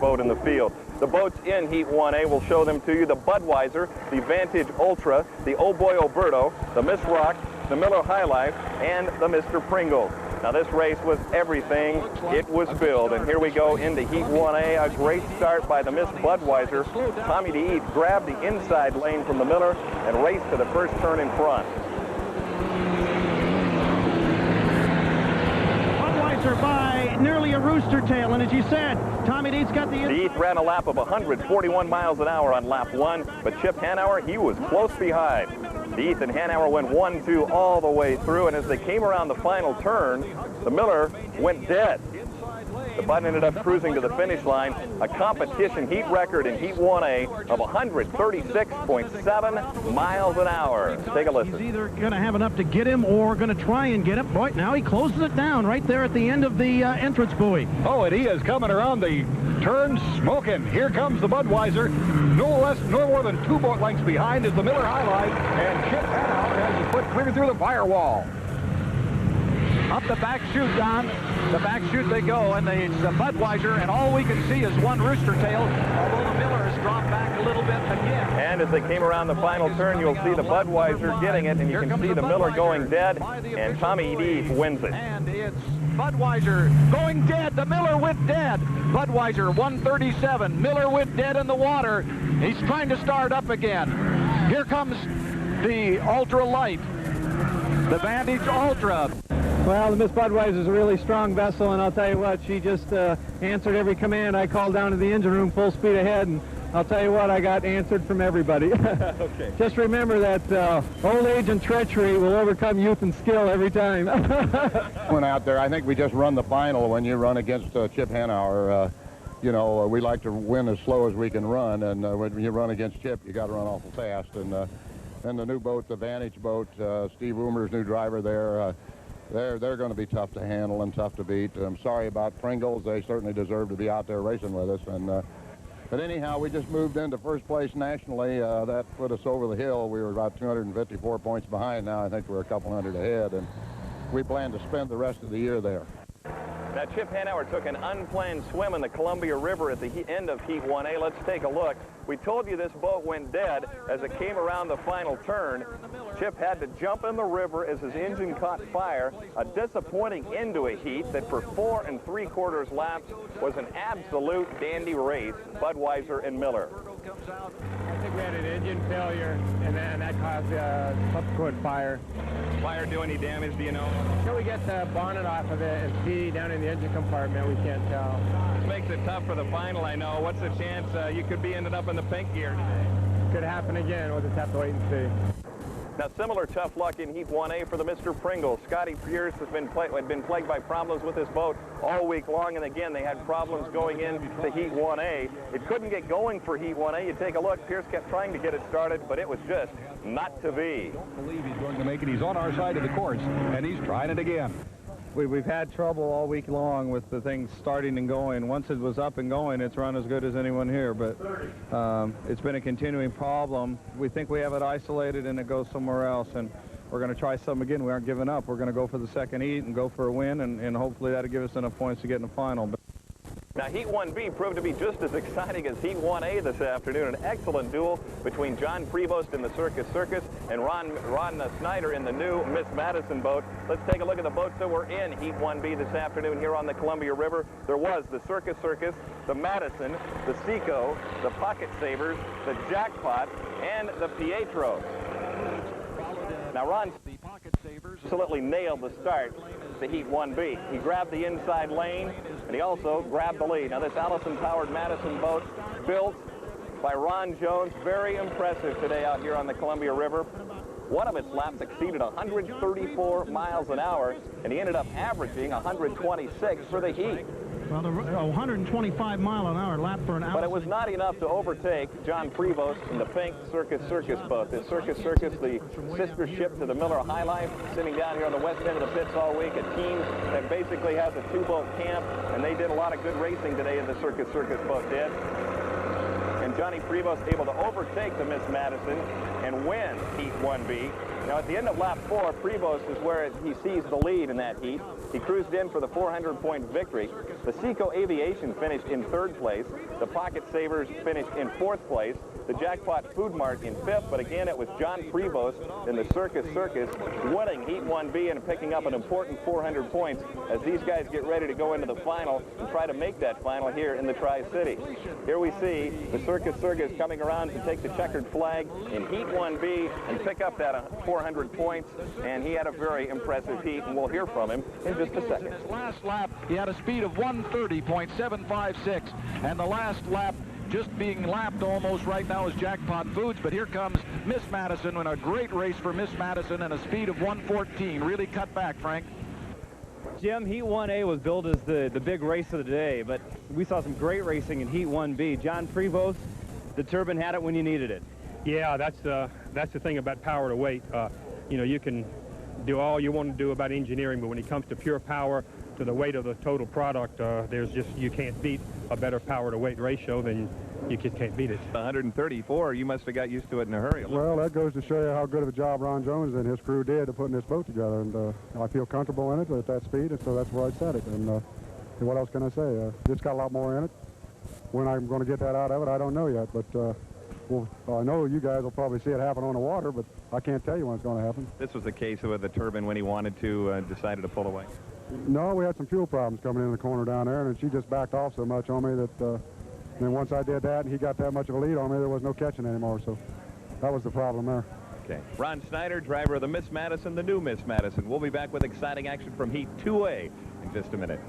boat in the field. The boats in Heat 1A, we'll show them to you. The Budweiser, the Vantage Ultra, the Oh Boy Alberto, the Miss Rock, the Miller High Life, and the Mr. Pringle. Now this race was everything it was billed, and here we go into Heat 1A. A great start by the Miss Budweiser. Tommy DeEat grabbed the inside lane from the Miller and raced to the first turn in front. Budweiser by nearly a rooster tail, and as you said, Tommy DeEat's got the... DeEat ran a lap of 141 miles an hour on lap 1, but Chip Hanauer, he was close behind. DeEat and Hanauer went 1-2 all the way through, and as they came around the final turn, the Miller went dead. The Bud ended up cruising to the finish line, a competition heat record in Heat 1A of 136.7 miles an hour. Take a listen. He's either going to have enough to get him or going to try and get him. Boy, now he closes it down right there at the end of the entrance buoy. Oh, and he is coming around the turn smoking. Here comes the Budweiser. No more than 2 boat lengths behind is the Miller High Life, and Chip Hanauer has his foot clear through the firewall. Up the back chute, Don. The back chute they go, and it's the Budweiser, and all we can see is one rooster tail, although the Miller has dropped back a little bit again. And as they came around the final turn, you'll see the Budweiser getting it, and you can see the Miller going dead, and Tommy DeEat wins it. And it's Budweiser going dead. The Miller went dead. Budweiser 137. Miller went dead in the water. He's trying to start up again. Here comes the Ultra Light, the Vantage Ultra. Well, the Miss Budweiser is a really strong vessel, and I'll tell you what, she just answered every command. I called down to the engine room full speed ahead, and I'll tell you what, I got answered from everybody. Okay. Just remember that old age and treachery will overcome youth and skill every time. Went out there, I think we just run the final when you run against Chip Hanauer. You know, we like to win as slow as we can run, and when you run against Chip, you got to run awful fast. And the new boat, the Vantage boat, Steve Woomer's new driver there, they're going to be tough to handle and tough to beat. I'm sorry about Pringles. They certainly deserve to be out there racing with us. And but anyhow, we just moved into first place nationally. That put us over the hill. We were about 254 points behind. Now I think we're a couple hundred ahead, and we plan to spend the rest of the year there. Now, Chip Hanauer took an unplanned swim in the Columbia River at the end of Heat 1A. Let's take a look. We told you this boat went dead as it came around the final turn. Chip had to jump in the river as his engine caught fire. A disappointing end to a heat that for 4 3/4 laps was an absolute dandy race, Budweiser and Miller. I think we had an engine failure, and then that caused a subsequent fire. Fire do any damage, do you know? Until we get the bonnet off of it and see down in the engine compartment, we can't tell. This makes it tough for the final, I know. What's the chance you could be ended up in the pink gear today? Could happen again. We'll just have to wait and see. Now, similar tough luck in Heat 1A for the Mr. Pringle. Scotty Pierce had been plagued by problems with his boat all week long, and again, they had problems going into Heat 1A. It couldn't get going for Heat 1A. You take a look, Pierce kept trying to get it started, but it was just not to be. I don't believe he's going to make it. He's on our side of the course, and he's trying it again. We've had trouble all week long with the things starting and going. Once it was up and going, it's run as good as anyone here, but it's been a continuing problem. We think we have it isolated and it goes somewhere else, and we're going to try some again. We aren't giving up. We're going to go for the second heat and go for a win, and hopefully that'll give us enough points to get in the final. Now, Heat 1B proved to be just as exciting as Heat 1A this afternoon. An excellent duel between John Prevost in the Circus and Ron Snyder in the new Miss Madison boat. Let's take a look at the boats that were in Heat 1B this afternoon here on the Columbia River. There was the Circus, the Madison, the Seaco, the Pocket Savers, the Jackpot, and the Pietro. Now, Ron absolutely nailed the start to Heat 1B. He grabbed the inside lane, and he also grabbed the lead. Now, this Allison-powered Madison boat, built by Ron Jones, very impressive today out here on the Columbia River. One of its laps exceeded 134 miles an hour, and he ended up averaging 126 for the heat. Well, the 125-mile-an-hour lap for an hour. But it was not enough to overtake John Prevost in the pink Circus boat. The Circus, the sister ship to the Miller High Life, sitting down here on the west end of the pits all week. A team that basically has a 2-boat camp, and they did a lot of good racing today in the Circus boat did. And Johnny Prevost able to overtake the Miss Madison and win Heat 1B. Now, at the end of lap 4, Prevost is where he sees the lead in that heat. He cruised in for the 400-point victory. The Seaco Aviation finished in 3rd place. The Pocket Savers finished in 4th place. The Jackpot Food Mart in 5th, but again, it was John Prevost in the Circus winning Heat 1B and picking up an important 400 points as these guys get ready to go into the final and try to make that final here in the Tri-City. Here we see the Circus coming around to take the checkered flag in Heat 1B and pick up that 400 points, and he had a very impressive heat, and we'll hear from him in just a second. Last lap, he had a speed of 130.756, and the last lap just being lapped almost right now is Jackpot Foods, but here comes Miss Madison in a great race for Miss Madison and a speed of 114. Really cut back, Frank. Jim, Heat 1A was billed as the big race of the day, but we saw some great racing in Heat 1B. John Prevost, the turbine had it when you needed it. Yeah, that's the thing about power to weight. You know, you can do all you want to do about engineering, but when it comes to pure power to the weight of the total product, you can't beat a better power to weight ratio than you just can't beat it. 134, you must have got used to it in a hurry. Well, that goes to show you how good of a job Ron Jones and his crew did to putting this boat together, and I feel comfortable in it at that speed, and so that's where I set it. And what else can I say? It's got a lot more in it. When I'm going to get that out of it, I don't know yet, but well, I know you guys will probably see it happen on the water, but I can't tell you when it's going to happen. This was the case with the turbine when he wanted to, decided to pull away. No, we had some fuel problems coming in the corner down there, and she just backed off so much on me that then once I did that and he got that much of a lead on me, there was no catching anymore, so that was the problem there. Okay. Ron Snyder, driver of the Miss Madison, the new Miss Madison. We'll be back with exciting action from Heat 2A in just a minute.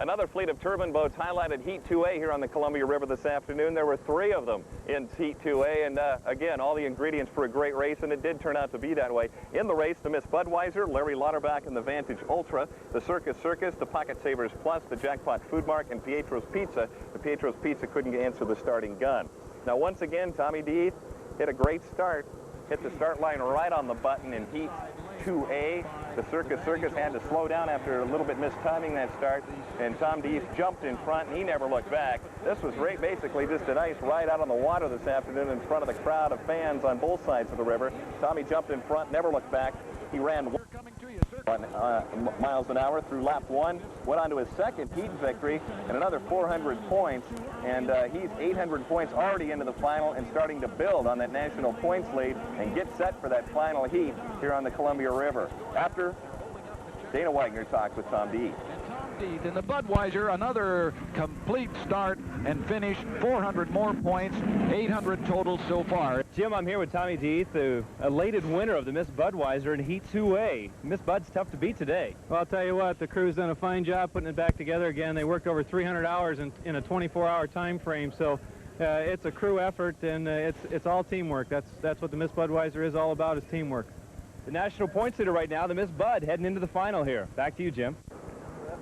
Another fleet of turbine boats highlighted Heat 2A here on the Columbia River this afternoon. There were 3 of them in Heat 2A, and again, all the ingredients for a great race, and it did turn out to be that way. In the race, the Miss Budweiser, Larry Lauterbach in the Vantage Ultra, the Circus, the Pocket Savers Plus, the Jackpot Food Mart, and Pietro's Pizza. The Pietro's Pizza couldn't answer the starting gun. Now, once again, Tommy D hit a great start, hit the start line right on the button in Heat 2A. The Circus had to slow down after a little bit mistiming that start, and Tom Deese jumped in front, and he never looked back. This was basically just a nice ride out on the water this afternoon in front of the crowd of fans on both sides of the river. Tommy jumped in front, never looked back. He ran miles an hour through lap 1, went on to his second heat victory and another 400 points, and he's 800 points already into the final and starting to build on that national points lead and get set for that final heat here on the Columbia River. After Dana Wagner talks with Tom Deese. In the Budweiser, another complete start and finish, 400 more points, 800 total so far. Jim, I'm here with Tommy Deese, the elated winner of the Miss Budweiser in Heat 2A. Miss Bud's tough to beat today. Well, I'll tell you what, the crew's done a fine job putting it back together again. They worked over 300 hours in a 24-hour time frame, so it's a crew effort, and it's all teamwork. That's what the Miss Budweiser is all about, is teamwork. The national points leader right now, the Miss Bud, heading into the final here. Back to you, Jim.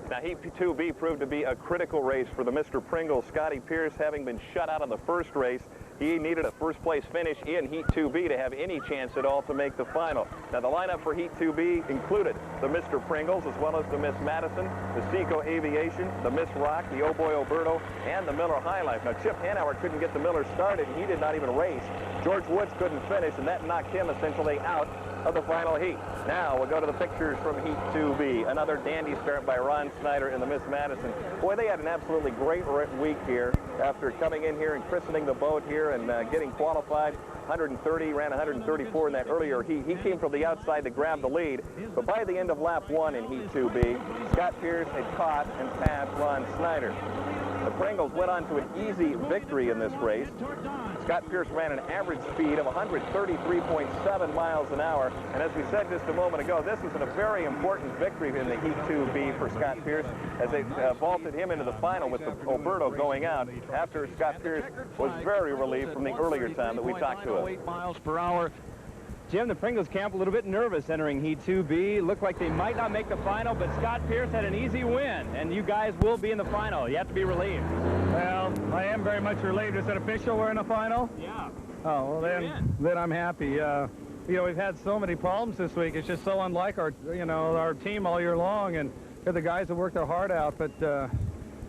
Now, Heat 2B proved to be a critical race for the Mr. Pringle. Scotty Pierce, having been shut out of the first race, he needed a first-place finish in Heat 2B to have any chance at all to make the final. Now, the lineup for Heat 2B included the Mr. Pringles, as well as the Miss Madison, the Seaco Aviation, the Miss Rock, the Oh Boy Oberto, and the Miller High Life. Now, Chip Hanauer couldn't get the Miller started, and he did not even race. George Woods couldn't finish, and that knocked him essentially out of the final heat. Now we'll go to the pictures from Heat 2B. Another dandy start by Ron Snyder in the Miss Madison. Boy, they had an absolutely great week here after coming in here and christening the boat here and getting qualified. 130, ran 134 in that earlier heat. He came from the outside to grab the lead, but by the end of lap 1 in Heat 2B, Scott Pierce had caught and passed Ron Snyder. The Pringles went on to an easy victory in this race. Scott Pierce ran an average speed of 133.7 miles an hour, and as we said just a moment ago, this was a very important victory in the Heat 2B for Scott Pierce as they vaulted him into the final with the Oberto going out after Scott Pierce was very relieved from the earlier time that we talked to him. 8 miles per hour. Jim, the Pringles camp a little bit nervous entering Heat 2B. Looked like they might not make the final, but Scott Pierce had an easy win, and you guys will be in the final. You have to be relieved. Well, I am very much relieved. Is it official we're in the final? Yeah. Oh, well, then I'm happy. You know, we've had so many problems this week. It's just so unlike our team all year long, and they're the guys that work their heart out, but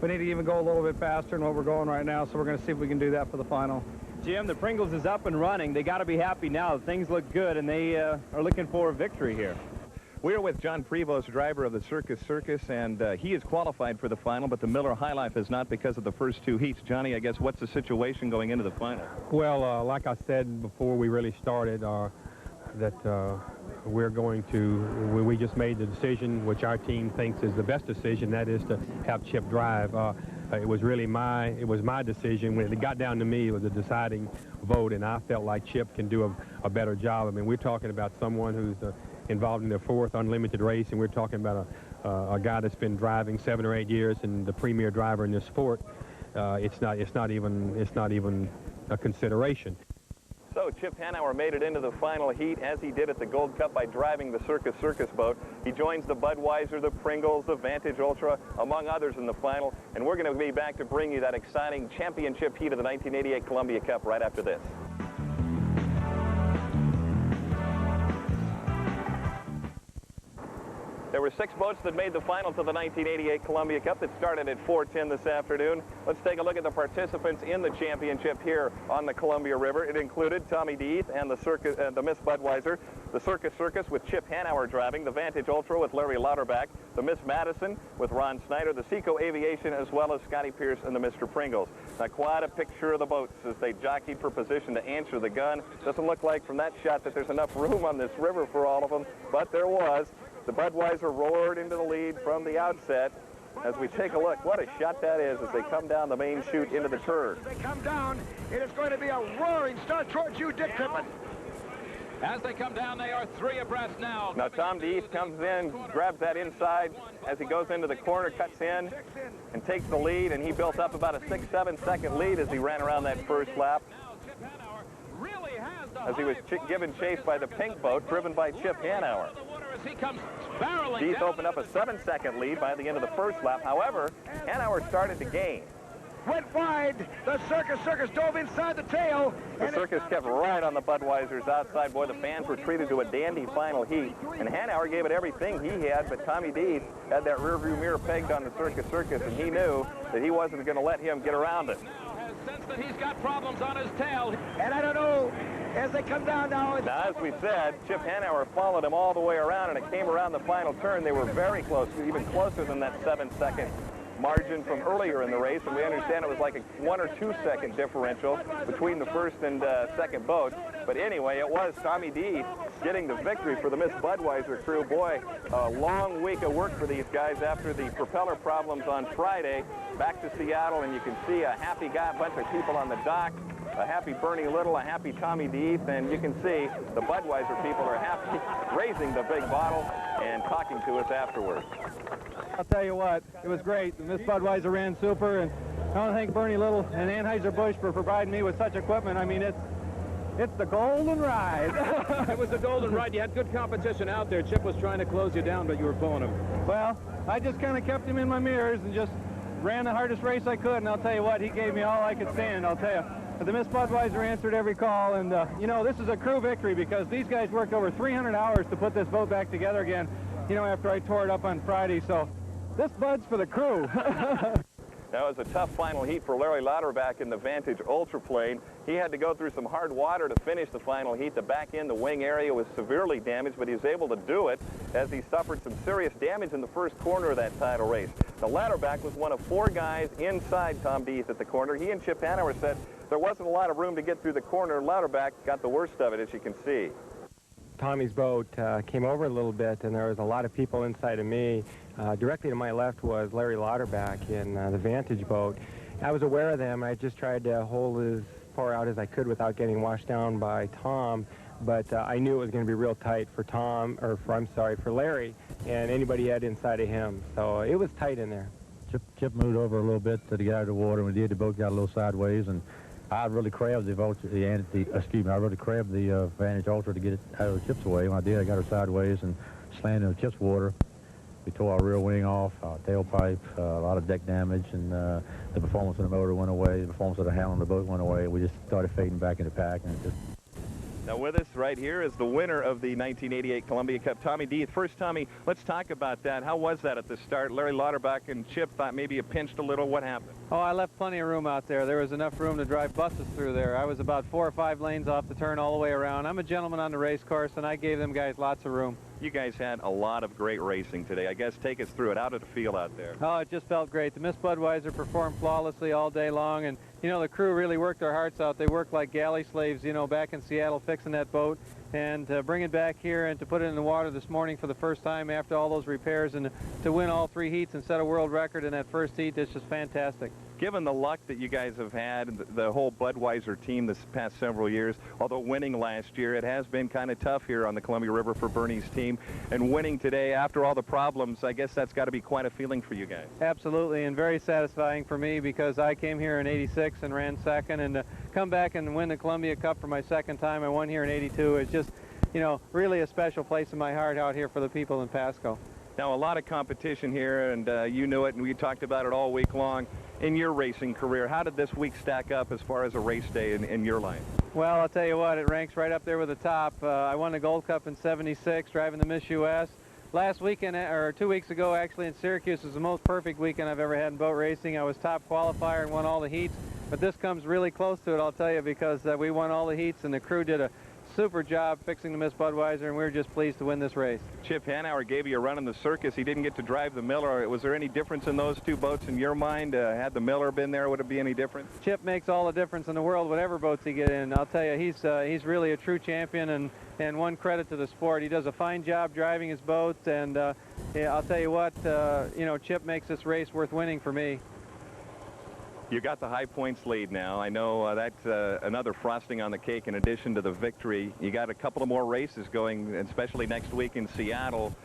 we need to even go a little bit faster than what we're going right now, so we're going to see if we can do that for the final. Jim. The Pringles is up and running. They got to be happy now. Things look good, and they are looking for a victory here. We're with John Prevost, driver of the Circus, and he is qualified for the final, but the Miller High Life is not because of the first two heats. Johnny, I guess, what's the situation going into the final? Well, like I said before we really started, that we're going to, we just made the decision, which our team thinks is the best decision, that is to have Chip drive. It was really my decision. When it got down to me, it was a deciding vote, and I felt like Chip can do a better job. I mean, we're talking about someone who's involved in their fourth unlimited race, and we're talking about a guy that's been driving 7 or 8 years and the premier driver in this sport. It's not even a consideration. So Chip Hanauer made it into the final heat, as he did at the Gold Cup, by driving the Circus boat. He joins the Budweiser, the Pringles, the Vantage Ultra, among others in the final. And we're going to be back to bring you that exciting championship heat of the 1988 Columbia Cup right after this. There were 6 boats that made the final to the 1988 Columbia Cup that started at 4:10 this afternoon. Let's take a look at the participants in the championship here on the Columbia River. It included Tommy Deeth and the Miss Budweiser, the Circus with Chip Hanauer driving, the Vantage Ultra with Larry Lauterbach, the Miss Madison with Ron Snyder, the Seaco Aviation, as well as Scotty Pierce and the Mr. Pringles. Now, quite a picture of the boats as they jockeyed for position to answer the gun. Doesn't look like from that shot that there's enough room on this river for all of them, but there was. The Budweiser roared into the lead from the outset. As we take a look, what a shot that is as they come down the main chute into the turn. As they come down, it is going to be a roaring start towards you, Dick Pippin. As they come down, they are 3 abreast now. Now Tom Deeth comes in, grabs that inside as he goes into the corner, cuts in, and takes the lead, and he built up about a 6-7 second lead as he ran around that first lap. As he was given chase by the pink boat, driven by Chip Hanauer. He comes barreling Deeth opened up a 7-second lead by the end of the first lap. However, Hanauer started to gain. Went wide. The Circus dove inside the tail. The Circus kept right on the Budweisers outside. Boy, the fans were treated to a dandy final heat. And Hanauer gave it everything he had, but Tommy Deeth had that rearview mirror pegged on the Circus, and he knew that he wasn't going to let him get around it. Sense that he's got problems on his tail. And I don't know, as they come down now. Now, as we said, Chip Hanauer followed him all the way around, and it came around the final turn. They were very close, even closer than that 7-second margin from earlier in the race, and we understand it was like a 1 or 2 second differential between the first and second boat. But anyway, it was Tommy Deeth getting the victory for the Miss Budweiser crew. Boy, a long week of work for these guys after the propeller problems on Friday. Back to Seattle, and you can see a happy bunch of people on the dock. A happy Bernie Little, a happy Tommy Deeth, and you can see the Budweiser people are happy, raising the big bottle and talking to us afterwards. I'll tell you what, it was great. The Miss Budweiser ran super, and I want to thank Bernie Little and Anheuser-Busch for providing me with such equipment. I mean, it's the golden ride. It was the golden ride. You had good competition out there. Chip was trying to close you down, but you were pulling him. Well, I just kind of kept him in my mirrors and just ran the hardest race I could, and I'll tell you what, he gave me all I could stand, I'll tell you. But the Miss Budweiser answered every call, and, you know, this is a crew victory because these guys worked over 300 hours to put this boat back together again, you know, after I tore it up on Friday, so this Bud's for the crew. That was a tough final heat for Larry Lauterbach in the Vantage Ultraplane. He had to go through some hard water to finish the final heat. The back end, the wing area was severely damaged, but he was able to do it as he suffered some serious damage in the first corner of that title race. Now, Lauterbach was one of 4 guys inside Tom Deeth at the corner. He and Chip Hanauer said there wasn't a lot of room to get through the corner. Lauterbach got the worst of it, as you can see. Tommy's boat came over a little bit, and there was a lot of people inside of me. Directly to my left was Larry Lauterbach in the Vantage boat. I was aware of them. I just tried to hold as far out as I could without getting washed down by Tom, but I knew it was going to be real tight for for Larry and anybody he had inside of him. So it was tight in there. Chip moved over a little bit to get out of the water. When we did, the boat got a little sideways, and I really crabbed the Vantage Ultra to get it out of the Chip's way. When I did, I got her sideways and slammed in the Chip's water. We tore our rear wing off, tailpipe, a lot of deck damage, and the performance of the motor went away. The performance of the handle on the boat went away. We just started fading back in the pack, and it just Now with us right here is the winner of the 1988 Columbia Cup, Tommy Deeth. First, Tommy, let's talk about that. How was that at the start? Larry Lauterbach and Chip thought maybe you pinched a little. What happened? Oh, I left plenty of room out there. There was enough room to drive buses through there. I was about 4 or 5 lanes off the turn all the way around. I'm a gentleman on the race course, and I gave them guys lots of room. You guys had a lot of great racing today. I guess take us through it. How did it feel out there? Oh, it just felt great. The Miss Budweiser performed flawlessly all day long, and, you know, the crew really worked their hearts out. They worked like galley slaves, you know, back in Seattle fixing that boat, and to bring it back here and to put it in the water this morning for the first time after all those repairs, and to win all 3 heats and set a world record in that first heat, it's just fantastic. Given the luck that you guys have had, the whole Budweiser team this past several years, although winning last year, it has been kind of tough here on the Columbia River for Bernie's team. And winning today, after all the problems, I guess that's got to be quite a feeling for you guys. Absolutely, and very satisfying for me because I came here in '86 and ran second, and to come back and win the Columbia Cup for my second time, I won here in '82. It's just, you know, really a special place in my heart out here for the people in Pasco. Now, a lot of competition here, and you knew it, and we talked about it all week long. In your racing career, how did this week stack up as far as a race day in your life? Well, I'll tell you what, it ranks right up there with the top. I won the Gold Cup in '76, driving the Miss US. Last weekend, or 2 weeks ago, actually, in Syracuse, was the most perfect weekend I've ever had in boat racing. I was top qualifier and won all the heats, but this comes really close to it, I'll tell you, because we won all the heats, and the crew did a super job fixing the Miss Budweiser, and we were just pleased to win this race. Chip Hanauer gave you a run in the Circus. He didn't get to drive the Miller. Was there any difference in those 2 boats in your mind? Had the Miller been there, would it be any different? Chip makes all the difference in the world, whatever boats he get in. I'll tell you, he's really a true champion, and one credit to the sport. He does a fine job driving his boat, and yeah, I'll tell you what, you know, Chip makes this race worth winning for me. You got the high points lead now. I know that's another frosting on the cake in addition to the victory. You got a couple of more races going, especially next week in Seattle.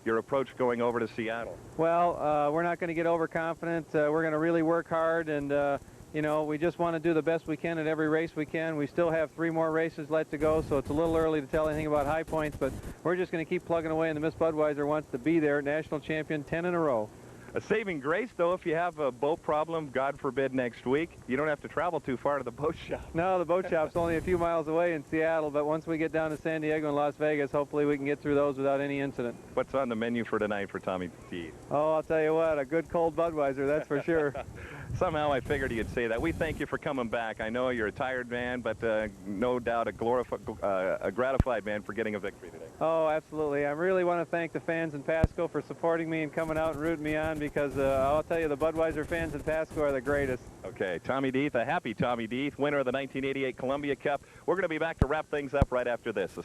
Your approach going over to Seattle? Well, we're not going to get overconfident. We're going to really work hard, and you know, we just want to do the best we can at every race we can. We still have 3 more races left to go, so it's a little early to tell anything about high points, but we're just going to keep plugging away, and the Miss Budweiser wants to be there, national champion 10 in a row. A saving grace, though, if you have a boat problem, God forbid, next week, you don't have to travel too far to the boat shop. No, the boat shop's only a few miles away in Seattle, but once we get down to San Diego and Las Vegas, hopefully we can get through those without any incident. What's on the menu for tonight for Tommy Deeth? Oh, I'll tell you what, a good cold Budweiser, that's for sure. Somehow I figured you'd say that. We thank you for coming back. I know you're a tired man, but no doubt a gratified man for getting a victory today. Oh, absolutely. I really want to thank the fans in Pasco for supporting me and coming out and rooting me on, because I'll tell you, the Budweiser fans in Pasco are the greatest. Okay, Tommy Deeth, a happy Tommy Deeth, winner of the 1988 Columbia Cup. We're going to be back to wrap things up right after this.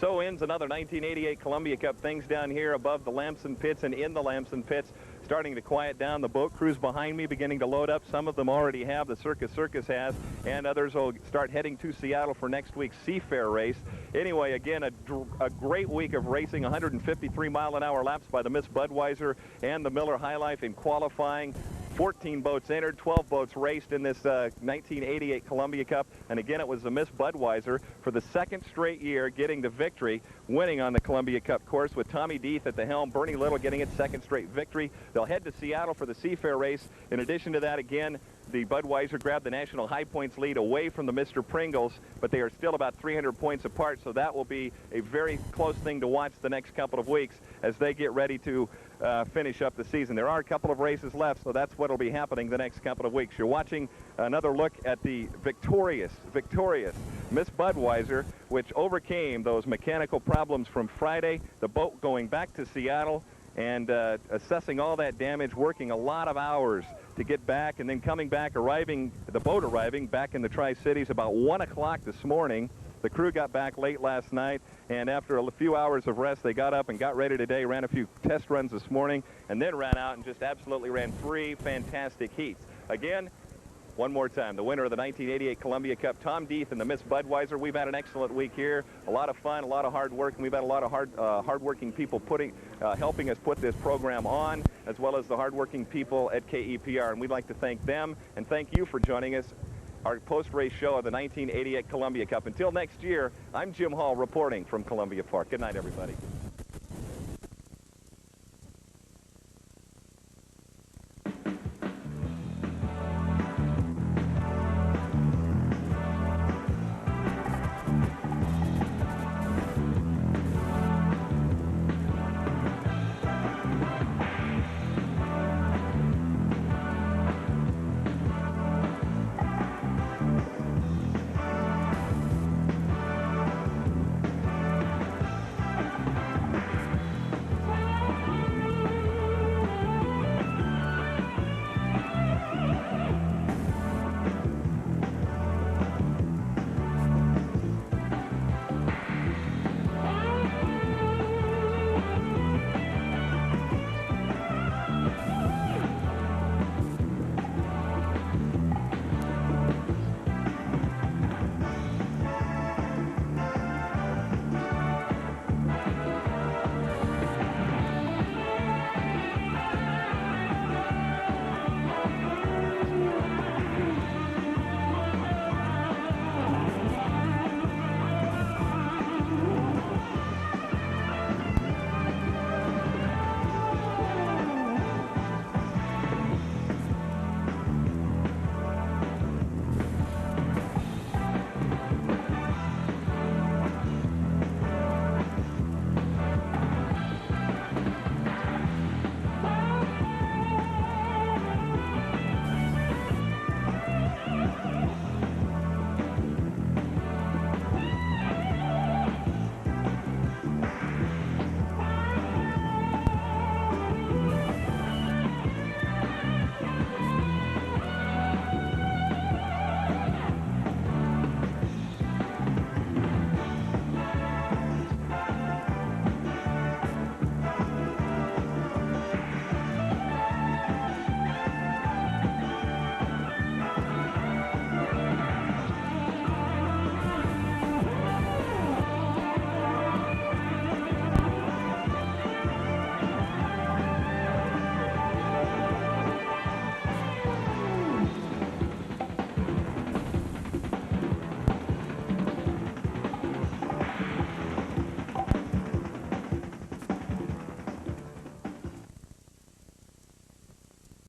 So ends another 1988 Columbia Cup. Things down here above the Lamson pits and in the Lamson pits starting to quiet down. The boat crews behind me beginning to load up. Some of them already have. The Circus has, and others will start heading to Seattle for next week's Seafair race. Anyway, again, a great week of racing. 153-mile-an-hour laps by the Miss Budweiser and the Miller High Life in qualifying. 14 boats entered, 12 boats raced in this 1988 Columbia Cup. And again, it was the Miss Budweiser for the 2nd straight year getting the victory, winning on the Columbia Cup course with Tommy Deeth at the helm. Bernie Little getting its 2nd straight victory. They'll head to Seattle for the Seafair race. In addition to that, again, the Budweiser grabbed the national high points lead away from the Mr. Pringles, but they are still about 300 points apart, so that will be a very close thing to watch the next couple of weeks as they get ready to finish up the season. There are a couple of races left, so that's what will be happening the next couple of weeks. You're watching another look at the victorious Miss Budweiser, which overcame those mechanical problems from Friday, the boat going back to Seattle, and assessing all that damage, working a lot of hours to get back, and then coming back, the boat arriving back in the Tri-Cities about 1 o'clock this morning. The crew got back late last night, and after a few hours of rest, they got up and got ready today, ran a few test runs this morning, and then ran out and just absolutely ran 3 fantastic heats. Again, one more time, the winner of the 1988 Columbia Cup, Tom Deeth and the Miss Budweiser. We've had an excellent week here, a lot of fun, a lot of hard work, and we've had a lot of hard-working people helping us put this program on, as well as the hard-working people at KEPR, and we'd like to thank them and thank you for joining us, our post-race show of the 1988 Columbia Cup. Until next year, I'm Jim Hall reporting from Columbia Park. Good night, everybody.